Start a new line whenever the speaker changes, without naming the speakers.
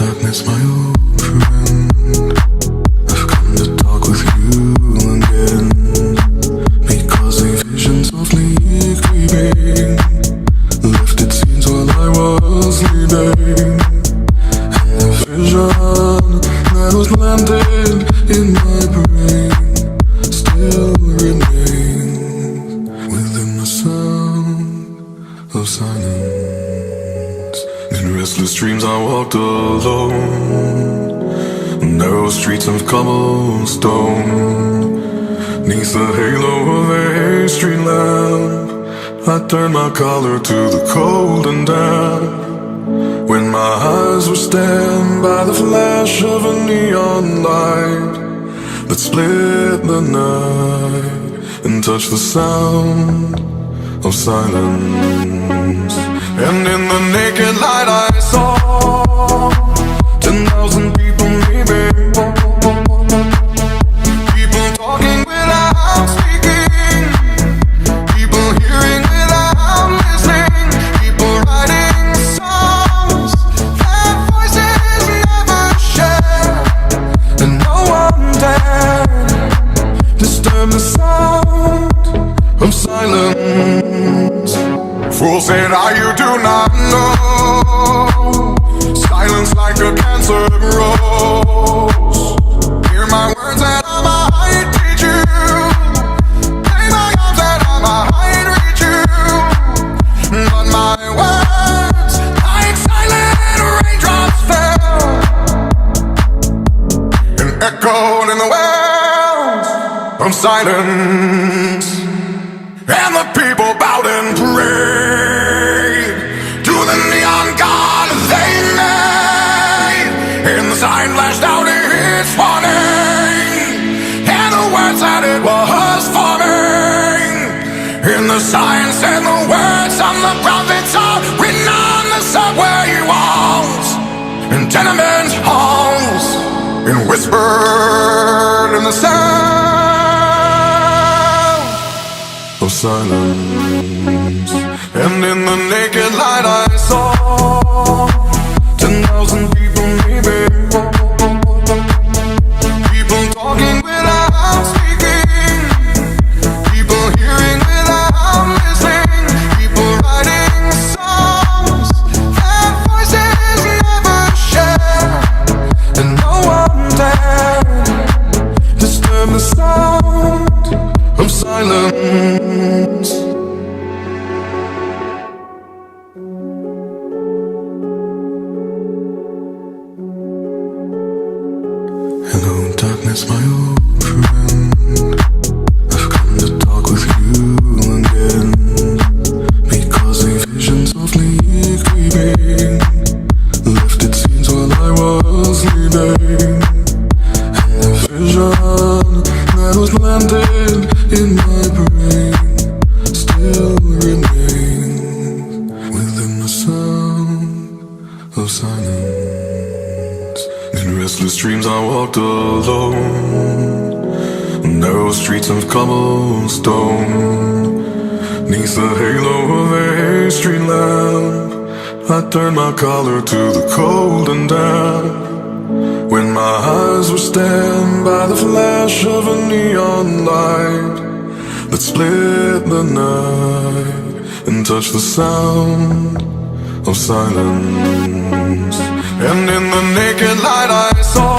darkness, my old friend. I've come to talk with you again, because a vision softly creeping left its scenes while I was sleeping. And the vision that was planted in my brain still remains within the sound of silence. In restless dreams I walked alone, narrow streets of cobblestone. 'Neath the halo of a street lamp, I turned my collar to the cold and damp. When my eyes were stabbed by the flash of a neon light that split the night and touched the sound of silence. And in the naked light I saw 10,000 people maybe, people talking without speaking, people hearing without listening, people writing songs that voices never share, and no one dared disturb the sound of silence. Fool said I, you do not know, silence like a cancer grows. Hear my words and I might teach you, lay my arms and I might reach you, but my words like silent raindrops fell and echoed in the wells of silence. And the people bowed and prayed to the neon god they made, and the sign flashed out its warning, and the words that it was forming. And the sign said the words of the prophets are written on the subway walls and tenement halls, and whispered in the sound of silence. And in the naked light I saw 10,000 people maybe, people talking without speaking, people hearing without listening, people writing songs that voices never share, and no one dared disturb the sound of silence. Hello darkness, my old friend. I've come to talk with you again, because a vision softly creeping left its scenes while I was sleeping. And the vision that was planted in my brain still remains within the sound of silence. In restless dreams I walked alone, narrow streets of cobblestone. 'Neath the halo of a street lamp, I turned my collar to the cold and damp. When my eyes were stabbed by the flash of a neon light that split the night and touched the sound of silence. And in the naked light I saw